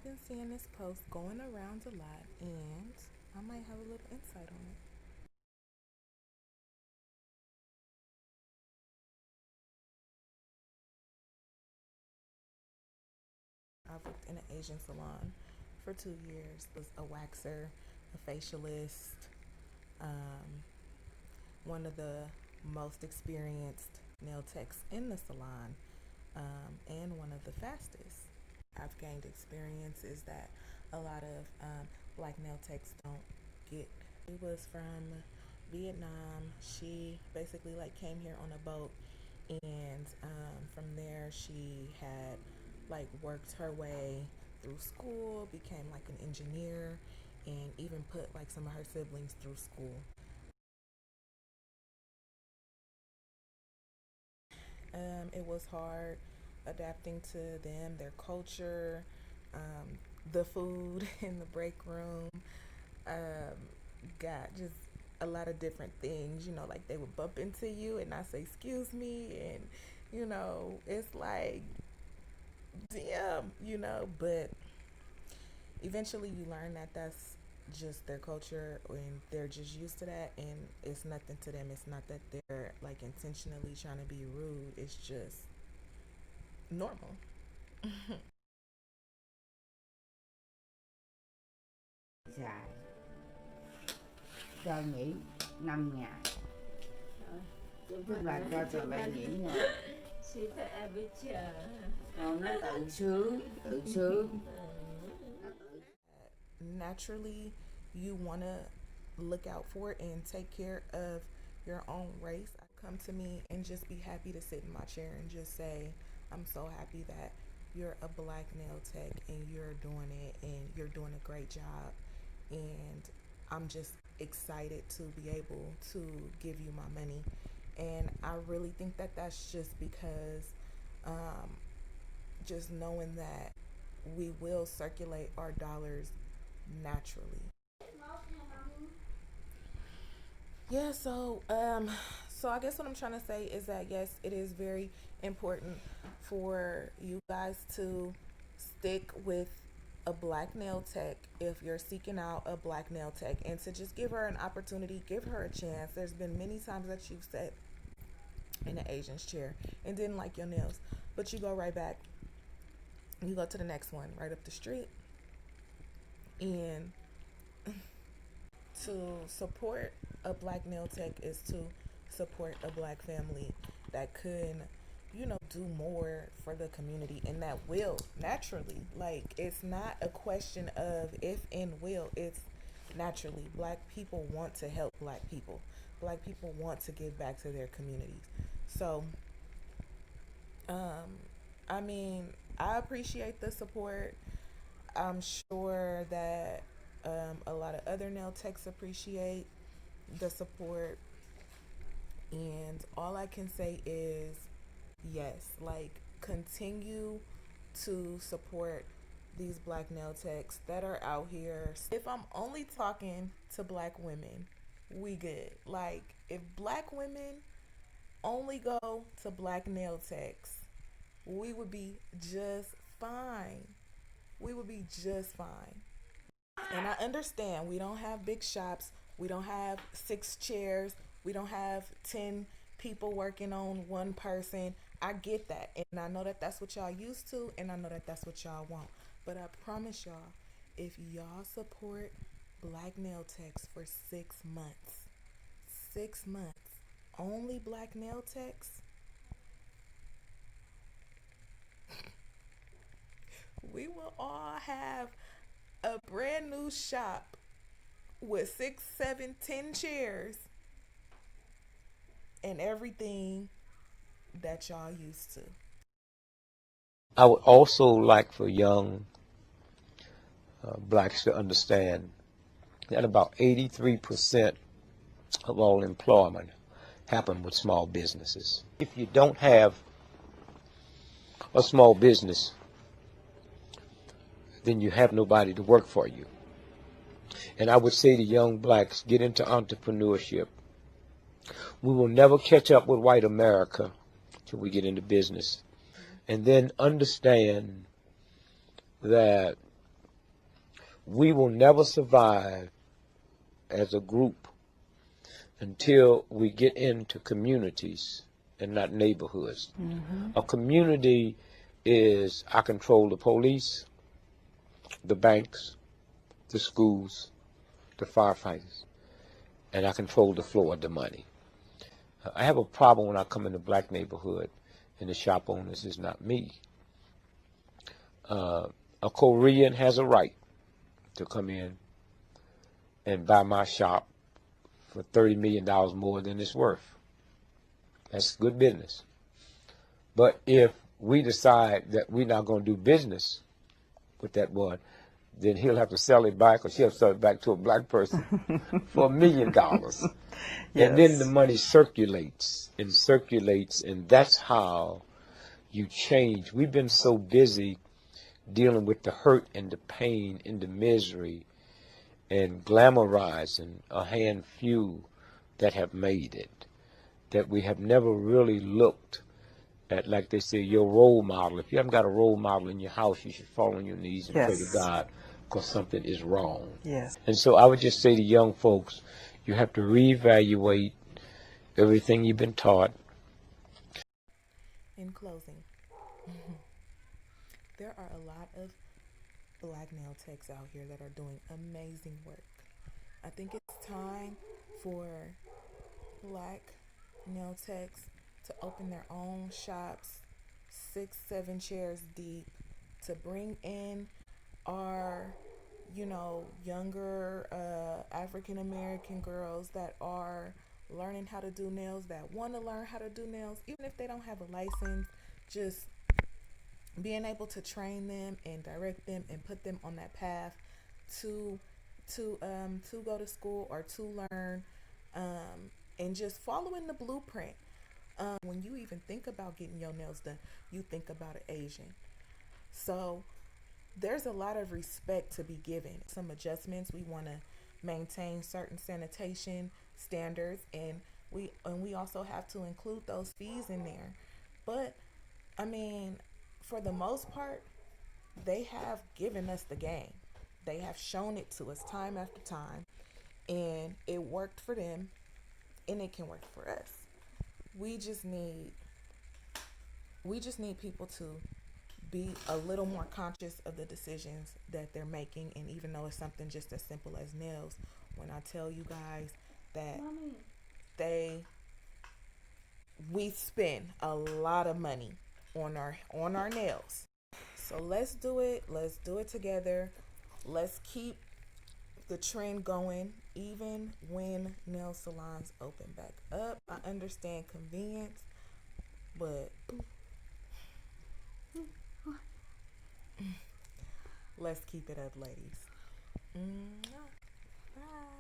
been seeing this post going around a lot, and I might have a little insight on it. I've worked in an Asian salon for 2 years. Was a waxer, a facialist, um, one of the most experienced nail techs in the salon, and one of the fastest. I've gained experiences that a lot of black nail techs don't get. She was from Vietnam. She basically like came here on a boat, and from there she had like worked her way through school, became like an engineer, and even put like some of her siblings through school. It was hard adapting to them, their culture, the food in the break room. Um, got just a lot of different things. Like they would bump into you and not say excuse me, and it's like damn, but eventually you learn that that's just their culture and they're just used to that, and it's nothing to them. It's not that they're like intentionally trying to be rude, it's just normal. Dài cho nghỉ 5 ngày, tức là cho bạn nghỉ nha. Còn nó tự sướng, tự sướng. Naturally, you want to look out for it and take care of your own race. Come to me and just be happy to sit in my chair and just say, I'm so happy that you're a black nail tech and you're doing it and you're doing a great job. And I'm just excited to be able to give you my money. And I really think that that's just because um, just knowing that we will circulate our dollars naturally. Yeah, so I guess what I'm trying to say is that yes, it is very important for you guys to stick with a black nail tech if you're seeking out a black nail tech, and to just give her an opportunity, give her a chance. There's been many times that you've sat in an Asian's chair and didn't like your nails, but you go right back, you go to the next one right up the street, and to support a black nail tech is to support a black family that could, do more for the community, and that will naturally, like, it's not a question of if and will, it's naturally. Black people want to help black people. Black people want to give back to their communities. So, um, I mean, I appreciate the support. I'm sure that a lot of other nail techs appreciate the support. And all I can say is yes, like continue to support these black nail techs that are out here. If I'm only talking to black women, we good. Like, if black women only go to black nail techs, we would be just fine. We would be just fine. And I understand we don't have big shops, we don't have 6 chairs, we don't have 10 people working on one person. I get that. And I know that that's what y'all used to, and I know that that's what y'all want. But I promise y'all, if y'all support black nail techs for 6 months, 6 months, only black nail techs, we will all have a brand new shop with 6, 7, 10 chairs and everything that y'all used to. I would also like for young blacks to understand that about 83% of all employment happen with small businesses. If you don't have a small business, then you have nobody to work for you. And I would say to young blacks, get into entrepreneurship. We will never catch up with white America till we get into business. And then understand that we will never survive as a group until we get into communities and not neighborhoods. A community is, I control the police, the banks, the schools, the firefighters, and I control the flow of the money. I have a problem when I come in a black neighborhood and the shop owners is not me. A Korean has a right to come in and buy my shop for $30 million more than it's worth. That's good business. But if we decide that we're not going to do business with that boy, then he'll have to sell it back, or she'll sell it back to a black person for $1 million. Yes. And then the money circulates, and that's how you change. We've been so busy dealing with the hurt and the pain and the misery and glamorizing a hand few that have made it, that we have never really looked at, like they say, your role model. If you haven't got a role model in your house, you should fall on your knees and pray to God, because something is wrong. Yes. And so I would just say to young folks, you have to reevaluate everything you've been taught. In closing, there are a lot of black nail techs out here that are doing amazing work. I think it's time for black nail techs to open their own shops, 6-7 chairs deep, to bring in our, younger African American girls that are learning how to do nails, that want to learn how to do nails, even if they don't have a license. Just being able to train them and direct them and put them on that path to go to school or to learn, and just following the blueprint. When you even think about getting your nails done, you think about an Asian. So there's a lot of respect to be given. Some adjustments, we want to maintain certain sanitation standards, and we also have to include those fees in there. But I mean, for the most part, they have given us the game. They have shown it to us time after time, and it worked for them, and it can work for us. We just need people to be a little more conscious of the decisions that they're making. And even though it's something just as simple as nails, when I tell you guys that we spend a lot of money on our nails. So let's do it together. Let's keep the trend going, even when nail salons open back up. I understand convenience, but let's keep it up, ladies. Bye.